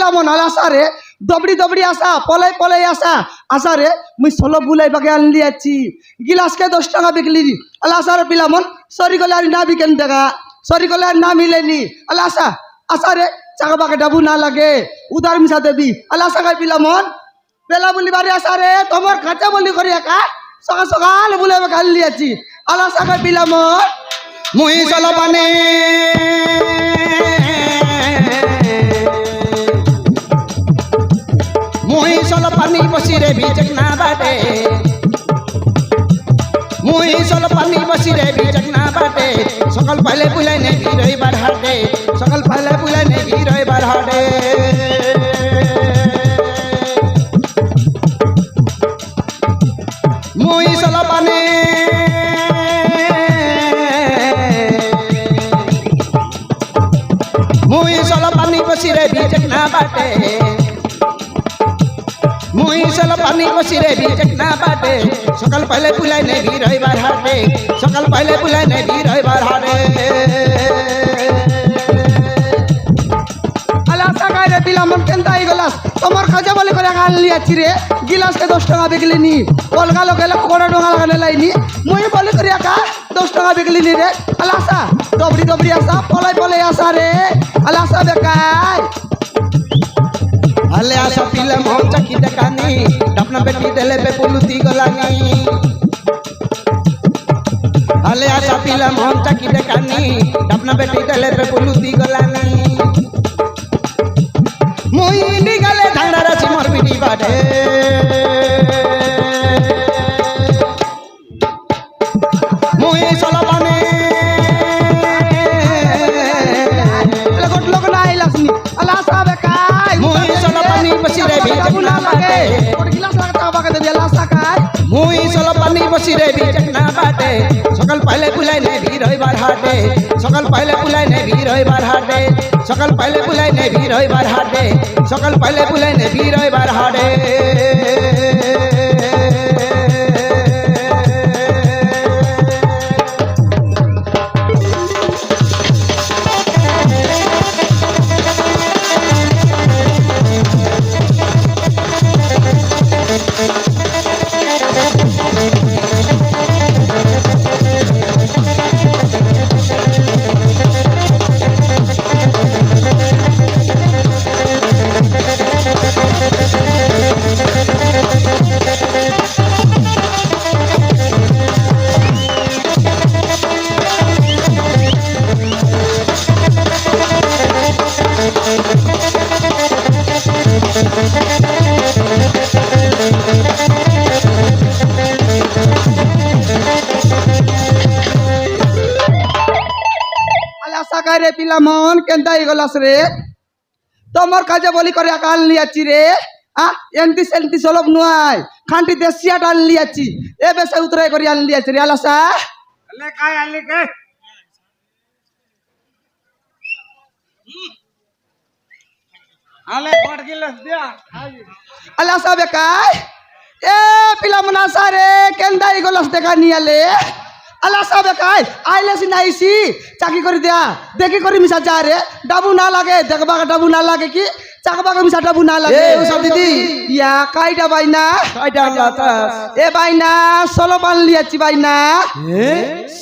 পিলা মন হল আসা রে দবড়ি দবড়ি আসা পলাই পলাই আসা আসা রে মুই সলো বুলাই বাকে আনলি আছি গিলাসকে 10 টাকা বিকলি আলা আসা রে পিলা মন সরি গলে আর না বিকেন টাকা সরি গলে আর না মিলেনি আলা আসা আসা রে চাকা বাকে ডাবু না লাগে উদার মিশা দেবি আলা আসা গাই পিলা মন বেলা বলি বাড়ি আসা রে তোমার কাঁচা বলি করি একা সকাল সকাল বুলাই বাকে আনলি আছি আলা আসা গাই পিলা মন মুই চলো পানে মুই চলো পানি বসি রে বিচক না বাটে মুই চলো পানি বসি রে বিচক না বাটে সকাল পাইলে বুলাই নে রবিবার হাটে সকাল পাইলে বুলাই নে রবিবার হাটে মুই চলো পানে মুই চলো পানি বসি রে বিচক না বাটে মুই চলো পানি বসি রে বিচক না বাটে সকাল পাইলে বুলাই নে রবিবার হাটে সকাল পাইলে বুলাই নে রবিবার হাটে আলা আসা গাই রে পিলা মন কেন তাই গলাস তোমার কাঁচা বলি করে আনলি আছি রে গিলাসকে 10 টাকা বিকলি নি কলকা লোকে কোড়া ডোঙা লাগানে লাইনি মুই বলি করে একা 10 টাকা বিকলি নি রে আলা আসা দবড়ি দবড়ি আসা পলাই পলাই আসা রে আলা আসা বেকাই আলে আসা পিলে মন চাকি দেখানি ডাপনা বেটি দেলে বে পুলুতি গলানি আলে আসা পিলে মন চাকি দেখানি ডাপনা বেটি দেলে বে পুলুতি গলানি মুই ইন্ডি গালে ধাঙ্গা রাছি মোর বিটি বাটে মুই চলো পানে গোট লোক না আইলাসনি আলা আসা বেকাই মুই চলো পানি বসি রে বিচক না বাটে গোট গিলাস লাগা বাকে দেবি আলা আসা কাই মুই চলো পানি বসি রে বিচক না বাটে সকাল পাইলে বুলাই নে রবিবার হাটে সকাল পাইলে বুলাই নে রবিবার হাটে সকাল পাইলে বুলাই নে রবিবার হাটে সকাল পাইলে বুলাই নে রবিবার হাটে আলা রে পিলা মন কেনতা গলাস রে তোমার কাজে বলি করে আকাল নিয়াছি রে এন্টি সেন্টি সলব নুয়াই খান্টি দেশিয়াট আনলি আছি এ বেসে উতরাই করি আনলি আছি রে আলাসা আলে কাই আলে কে আলে কোট গিলাস দিয়া আলাসা বেকাই এ পিলা মন আসা রে কেনতা গলাস দেখা নিয়ালে আলাসা বেকাই আইলেছি নাইছি চাকি করে দিয়া দেখি করি মিশা যা রে ডাবু না লাগে দেখবা ডাবু না লাগে কি চাকবাকে মিশা ডাবু না লাগে এ উষা দিদি ইয়া কাইটা বাইনা কাইটা লাতাস এ বাইনা সলব আনলি আছি বাইনা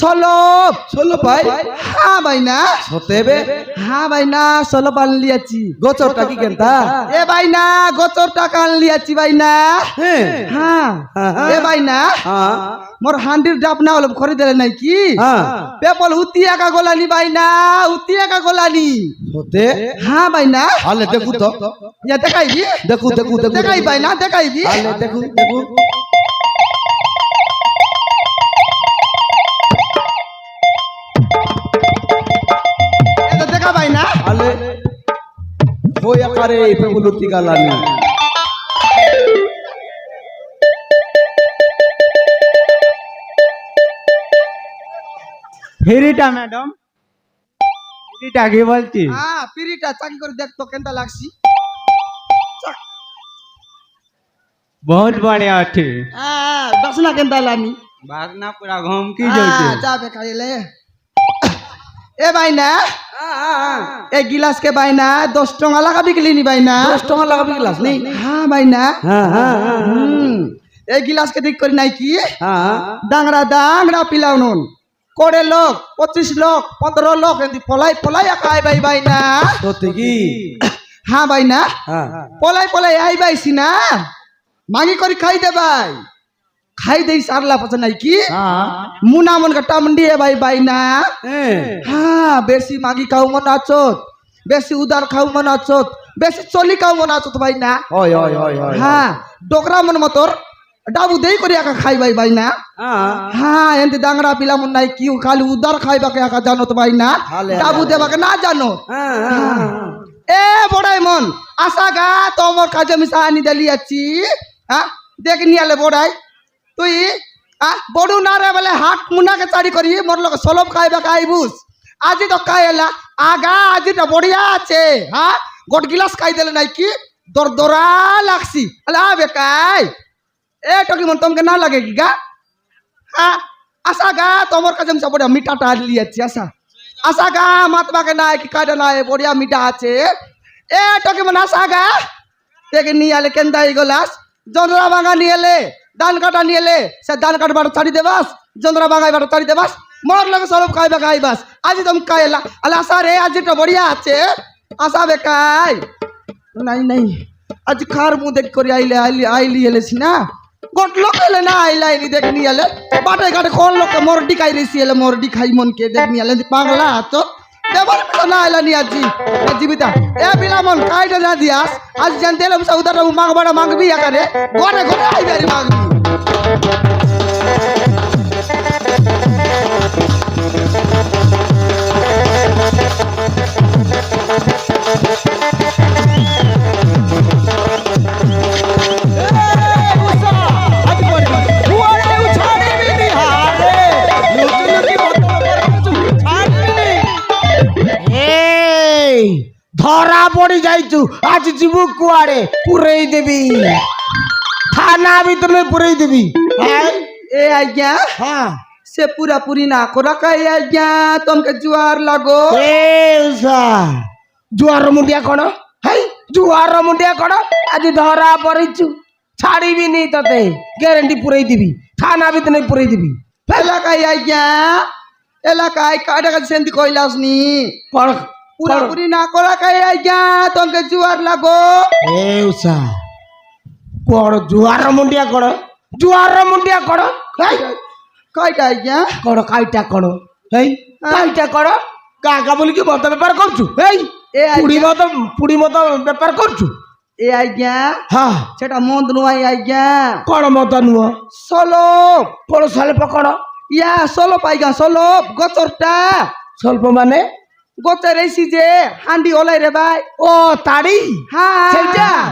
সলব চলো পাই হ্যাঁ বাইনা সতেবে হ্যাঁ বাইনা সলব আনলি আছি গোচরটা কি কেনতা এ বাইনা গোচর টাকা আনলি আছি বাইনা হ্যাঁ হ্যাঁ এ বাইনা হ্যাঁ মোর হান্ডির ডাব না হলো খরি দিলে নাই কি হ্যাঁ পেপল হুতি একা গোলানি বাইনা হুতি একা গোলানি সতে হ্যাঁ বাইনা আলে দেখু তো ইয়া দেখাইবি দেখু দেখু দেখু দেখাই বাইনা দেখাইবি আলে দেখু দেখু এটা দেখা বাইনা আলে ওই আকারে পেগুলতি গালানি ফেরিটা ম্যাডাম ফেরিটা কি বলছি হ্যাঁ পিরিটা চাকি করে দেখ তো কেনটা লাগছি बहुत बढ़िया अच्छे হ্যাঁ দশনা কেনটা লানি भागना पूरा घूम की जोते যাবে খাইলে এ বাইনা এই গিলাস কে বাইনা 10 টাকা লাগা বিকলি নি বাইনা 10 টাকা লাগাবি গ্লাস নেই হ্যাঁ বাইনা হ্যাঁ হ্যাঁ এই গিলাস কে ঠিক করি নাই কি হ্যাঁ ডাংরা ডাংরা পিলাও নুন করে লোক 25 লোক 15 লোক এমনি পলাই পলাই খাই বাই বাইনা সত্যি কি হ্যাঁ বাইনা হ্যাঁ পলাই পলাই আই বাইছি না মাগি করি খাই দে ভাই খাই দেই সারলা পছন্দ নাই কি হ্যাঁ মুনা মন কাটা মন্ডি ভাই বাইনা হ্যাঁ হ্যাঁ বেশি মাগি খাও মন আছত বেশি উদার খাও মন আছত বেশি চলি খাও মন আছত ভাই না ওই ওই ওই ওই হ্যাঁ ডোকরা মন মতর ডাবু দেই করি একা খাই ভাই ভাই না হ্যাঁ হ্যাঁ এমনি ডাংরা পিলা মন নাই কি খালি উদার খাইবাকে একা জানো তো ভাই না হালে, ডাবু দেবাকে না জানো হ্যাঁ হ্যাঁ এ বড়াই মন আশা গা তোমার কাজে মিশা আনি দেলি আছি হ্যাঁ দেখ নিয়ালে বড়াই তুই বড়ু না রে বলে হাট মুনাকে চারি করি মোর লোক সলব খাইবাকে আইবুস আজি তো খাইলা আগা আজি তো বড়িয়া আছে হ্যাঁ গোট গিলাস খাই দেলে নাই কি দরদরা লাগছি আলে আবে কাই এ টকি মন তোমাকে না লাগে কি গা হ্যাঁ আশা গা তোমার কাছে মিশা বড়িয়া মিঠাটা লিয়েছি আশা আশা গা মাতবাকে নাই কি কাটা নাই বড়িয়া মিঠা আছে এ টকি মন আশা গা দেখে নিয়ে আলে কেন্দাই গলাস জন্দ্রা ভাঙা নিয়ে এলে ধান কাটা নিয়ে এলে সে ধান কাটবার ছাড়ি দেবাস জন্দ্রা ভাঙাইবার ছাড়ি দেবাস মোর লোক সরব খাইবা খাইবাস আজি তুমি খাইলা আলে আশা রে আজি তো বড়িয়া আছে আশা বেকাই নাই নাই আজ খার মুখ দেখ করে আইলে আইলি আইলি এলেছি না গোট লোক এলে না আইলা আইলি দেখ নিয়ে এলে বাটে ঘাটে কোন লোক মরডি খাই রেছি এলে মরডি খাই মনকে দেখ নিয়ে এলে পাগলা আছো দেবার পিছনে না আইলা নি আজি জীবিতা এ বিলামন কাইটা না দিয়াস আজ জানতে এলাম সৌদার মাগবাড়া মাগবি একারে ঘরে ঘরে আইবারি মাগবি ধরা পড়ি যাইছু আজ ଯିବୁ କୁଆଡେ ପୁରେଇ ଦେବି থানা ভিতরে পুরেই দেবি হ্যাঁ এ আজ্ঞা হ্যাঁ সে পুরা পুরি না করা কাই আজ্ঞা তোমাকে জুয়ার লাগো এ উষা জুয়ার মুন্ডিয়া কোন হেই জুয়ার মুন্ডিয়া কোন আজ ধরা পড়িছু ছাড়িবিনি ততে গ্যারান্টি পুরেই দিবি থানা ভিতরে পুরেই দিবি এলাকায় আজ্ঞা এলাকায় কাটা কাছে সেন্তি কইলাস নি কোন পুরা পুরি না করা কাই আজ্ঞা তোমাকে জুয়ার লাগো এ উষা কোন জুয়ার মুন্ডিয়া কোন হেই কয়টা আজ্ঞা কোন কাইটা কোন হেই কাইটা কোন কাকা বলি কি মত ব্যাপার করছু হেই এ পুড়ি মত ব্যাপার করছু এ আজ্ঞা হ্যাঁ সেটা মন্দ নয় আজ্ঞা কোন মত নুহ সলপ কোন স্বল্প কোন ইয়া সলপ আজ্ঞা সলপ গচরটা স্বল্প মানে গচর এসি যে হান্ডি ওলাই রে ভাই ও তাড়ি হ্যাঁ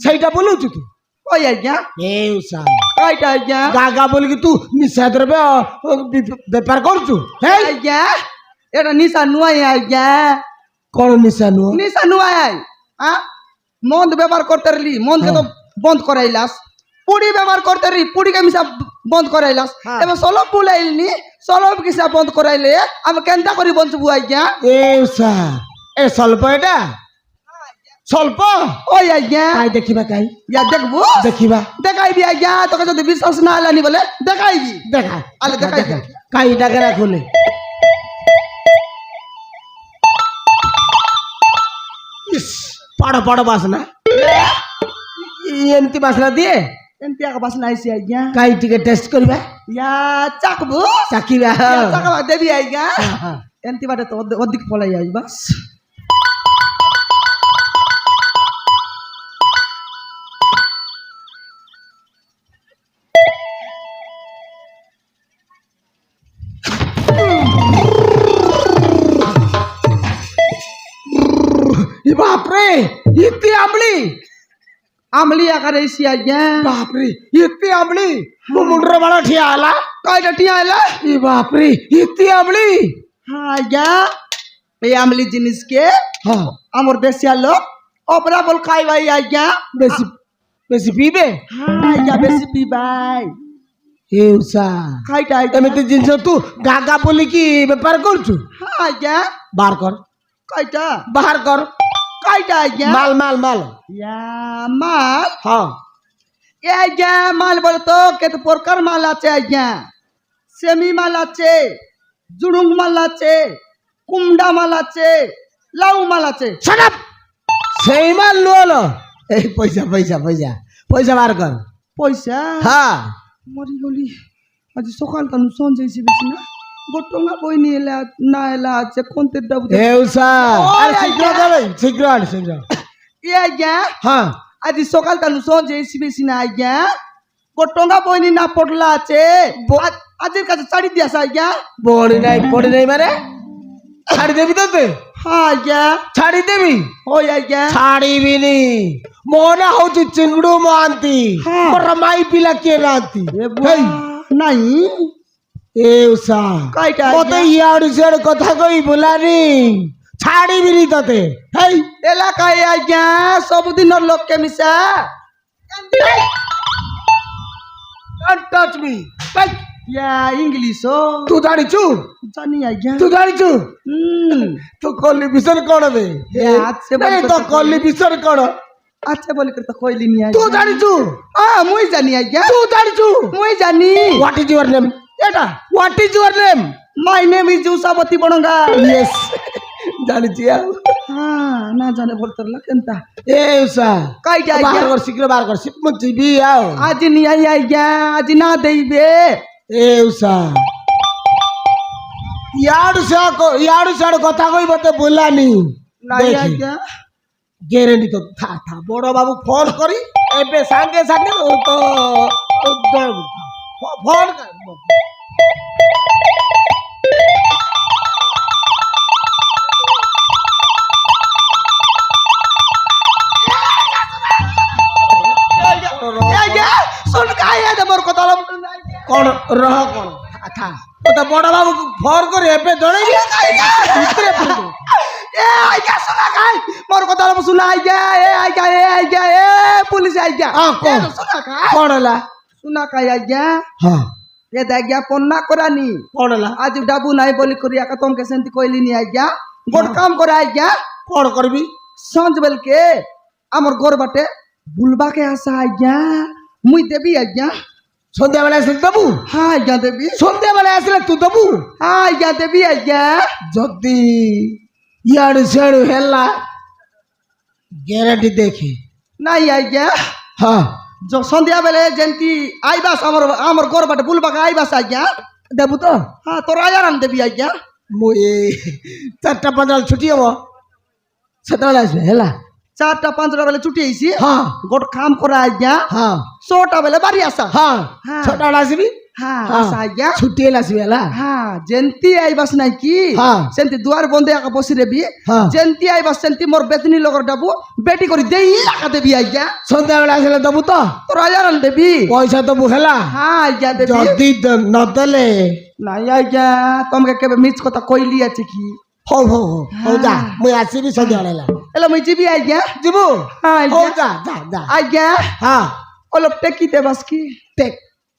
সেইটা বলুছু তুই ওই আজ্ঞা এ উষা কয়টা আজ্ঞা গাগা বলি কি তুই নিশা দ্রব্য ব্যাপার করছু হেই আজ্ঞা এটা নিশা নুয়াই আজ্ঞা কোন নিশা নুহ নিশা নুয়াই হ্যাঁ মদ ব্যবহার করতে রলি মদকে তো বন্ধ করাইলাস পুড়ি ব্যবহার করতে রলি পুড়িকে মিশা বন্ধ করাইলাস এবার সলব বুলাইলনি সলব কিসা বন্ধ করাইলে আমি কেনটা করি বলছবু আজ্ঞা এ উষা এ স্বল্প এটা স্বল্প ওই আজ্ঞা কাই দেখিবা কাই ইয়া দেখবো দেখিবা দেখাইবি আজ্ঞা তোকে যদি বিশ্বাস না আলানি বলে দেখাইবি দেখা আলে দেখাইবি কাইটা কেনা খুলে ইস পাড়ো পাড়ো বাসনা এমতি বাসনা দিয়ে এমতি আগে বাসনা আইসি আজ্ঞা কাই টিকে টেস্ট করিবা ইয়া চাকবু চাকিবা চাকবা দেবি আজ্ঞা এমতি বাটে তো অধিক পলাই আইবা বাপরে ইতি আমলি আমলি আকারে আইসি আজ্ঞা বাপরে ইতি আমলি মুন্ডর বাড়া ঠিয়া আলা কয়টা টিয়া আইলা ই বাপরে ইতি আমলি হ্যাঁ আজ্ঞা এই আমলি জিনিসকে হ্যাঁ আমার দেশিয়া লোক অপরা বল খাইবাই আজ্ঞা বেশি বেশি পিবে হ্যাঁ আজ্ঞা বেশি পিবাই ହେଉସା ଖାଇଟା ଏମିତି ଜିନିଷ ତୁ ଗାଗା ବୋଲିକି ବେପାର କରୁଛୁ ହଁ ଆଜ୍ଞା ବାହାର କର ଖାଇଟା ବାହାର କର ଖାଇଟା ଆଜ୍ଞା মাল মাল মাল या माल হ্যাঁ ए आज्ञा माल बोले तो केत प्रकार माल आचे आज्ञा सेमी माल आचे जुडुंग माल आचे कुमडा माल आचे लाऊ माल आचे শাট আপ সেই মাল লো এই পয়সা পয়সা পয়সা পয়সা বার কর पैसा হ্যাঁ मरी गली आज सकाल कानु संजय बेसी ना गोटंगा बहिनी एला ना एला आचे कोनते डब হেউসা ওই আরে শীঘ্র আইগা। যাবে শীঘ্র আন শীঘ্র ए आज्ञा হ্যাঁ आज सकाल कानु संजय बेसी ना आज्ञा गोटंगा बहिनी ना पडला आचे आज काছে ছাড়ি দিয়াছ आज्ञा পড়ি নাই মানে ছাড়ি দেবি তো তুই हाँ आज्ञा ছাড়ি দেবি ओय आज्ञा ছাড়িবিনি মনে হচ্ছে চিংড়ু মহান্তি হ্যাঁ। মোর মাই পিলা কে রান্তি হেই नहीं এউসা কয়টা কত আজ্ঞা? ইয়াড় সেড় কথা কই বলানি ছাড়িবিনি তোতে হেই এলাকায় আজ্ঞা সবদিনের লোককে মিশা ডোন্ট টাচ মি ইয়া ইংলিশ তু জানিছু জানি আজ্ঞা তু জানিছু হুম তো কলি বিসর কোন বে আছে নাই তো কলি বিসর কোন আচ্ছা বলি করে তো কইলি নি তু আজ্ঞা জানিছু মুই জানি আজ্ঞা তু জানিছু মুই জানি হোয়াট ইজ ইওর নেম এটা what is your name my name is Ushabati Boronga yes জানিছি আও হ্যাঁ না জানে বলতে কেনতা এউসা কয়টা বার আজ্ঞা কর শীঘ্র বার কর শিপ মত জিবি আও আজ নি আই আজ্ঞা আজ না দেইবে এউসা ইয়াড়ু সাড় কথা কই বতে বলানি নাই আজ্ঞা গ্যারেন্টি তো থা থা বড় বাবু ফোন করি এবে সাঙ্গে সাঙ্গে ও তো ফোন আজ্ঞা শুন কাইয়া দে মোর কথা কোন রহ কোন থা ও তো বড় বাবু ফোন করে এবে জড়াই ভিতরে পড়ো এ আইগা শোনা খাই মোর কথা শুনা আইগা এ পুলিশ আইগা কোন শোনা খাই কোন লা শোনা খাই আইগা হ্যাঁ এ দাইগা পন্না করানি কোন লা আজ ডাবু নাই বলি করি একা তোমকে সেন্তি কইলি নি আইগা গোট কাম করে আইগা কোন করবি সঞ্জ বেলকে আমার ঘর বাটে বুলবাকে আসা আইগা মুই দেবি আইগা সন্ধ্যাবেলা আসলে দেবু হ্যাঁ আইগা দেবি সন্ধ্যাবেলা আসলে তুই দেবু হ্যাঁ আইগা দেবি আইগা যদি ইয়াড়ু সেড়ু হেলা গ্যারান্টি দেখি নাই আইগা হ্যাঁ সন্ধ্যা বেলে যেমতি আইবাস আমার ঘর বাটে বুলবাকে আইবাস আইগা দেবু তো হ্যাঁ তোর আয়ারাম দেবি আইগা মুই 4টা 5 ছুটি হব সেତେବେଳେ আসবে হেলা 4টা 5টা বেলে ছুটি আইছি হ্যাঁ গোট কাম করা আইগা হ্যাঁ 6টা বেলে বাড়ি আসা হ্যাঁ হ্যাঁ। 6টা আসবি হ্যাঁ হ্যাঁ আসা আইগা ছুটি হেলা আসবি হেলা হ্যাঁ যেমতি আইবাস নাই কি হ্যাঁ। সেমতি দুয়ার বন্ধে একা বসি রেবি হ্যাঁ। যেমতি আইবাস সেমতি মোর বেতনি লগর ডাবু বেটি করে দেই একা দেবি আইগা সন্ধ্যাবেলা আসলে দেবু তো তোর আয়ারাম দেবি পয়সা দেবু হেলা হ্যাঁ আইগা দেবি যদি নদেলে নাই আইগা তোমাকে কেবে মিছ কথা কইলি আছে কি হও হও হও যা মুই আসিবি সন্ধ্যাবেলা এলা মুই জিবি আইগা ଯିବୁ হ্যাঁ হও আইগা যা যা যা আইগা হ্যাঁ অলপ টেকি দেবাস কি টেক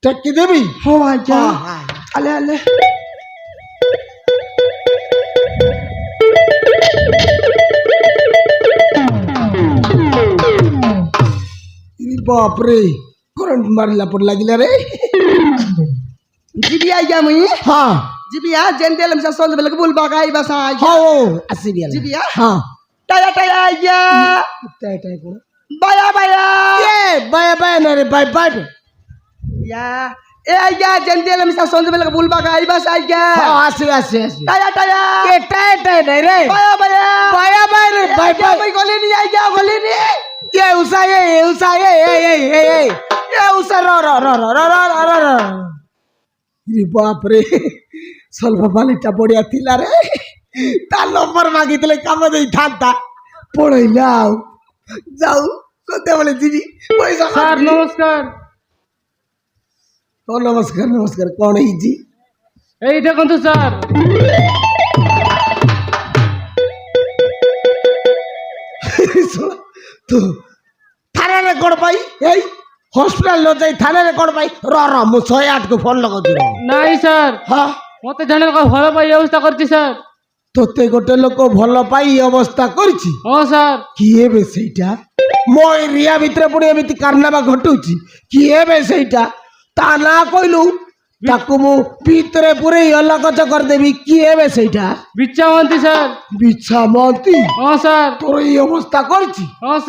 টেকি দেবি হো আইগা হ্যাঁ হ্যাঁ আলে আলে বাপরে করন্ট মারিলা পর লাগিলা রে জিবি আইগা মুই হ্যাঁ জিবি আ যেমতি এলাম সা সন্ধ্যা বেলা বুল বাগাই বাসা আইগা হও আসিবি হেলা জিবি আ হ্যাঁ টায়া টায়া আইগা টাই টাই কোন বায়া বায়া এ বাই বাই না রে বাই বাই ইয়া এ আইগা যেমতি এলাম সা সন্ধ্যা বেলা বুল বাগাই বাসা আইগা হ্যাঁ আসিবি আসিবি আসিবি টায়া টায়া কে টাই টাই নাই রে বায়া বায়া বাই বাই রে বাই বাই মুই গলি নি আইগা গলি নি এ উসা এ উসা র র র র র র র র রে বাপরে ಸ್ವಲ್ಪ বালিটা বড়িয়া থিলা রে তা নম্বর মাগিতলে কাম দেই থাকতা পড়াইলাও যাও কোতে বলে দিবি পয়সা স্যার নমস্কার ও নমস্কার নমস্কার কোন এইজি এই দেখুন তো স্যার তো থানারে গড় পাই এই ହସ୍ପିଟାଲ ନ ଯାଇ ଥାନାରେ କ'ଣ ପାଇଁ ର ମୁଁ 108 କୁ ଫୋନ ଲଗାଉଛି ର ନାଇଁ ସାର୍ ହଁ ମତେ ଜଣେ ଲୋକ ଭଲ ପାଇ ବ୍ୟବସ୍ଥା କରିଛି ସାର୍। ତୋତେ ଗୋଟେ ଲୋକ ଭଲ ପାଇ ଏ ଅବସ୍ଥା କରିଛି ହଁ ସାର୍। କିଏ ବେ ସେଇଟା ମୋ ଏରିଆ ଭିତରେ ପୁଣି ଏମିତି କାରନାମା ଘଟୁଛି କିଏ ବେ ସେଇଟା ତା ନାଁ କହିଲୁ ତାକୁ ମୁଁ ଭିତରେ ପୁରେଇ ଅଲକଚ କରିଦେବି କିଏ ବେ ସେଇଟା ବିଛା ମହାନ୍ତି ସାର୍। ବିଛା ମହାନ୍ତି ହଁ ସାର୍। ତୋର ଏଇ ଅବସ୍ଥା କରିଛି ହଁ ସାର୍।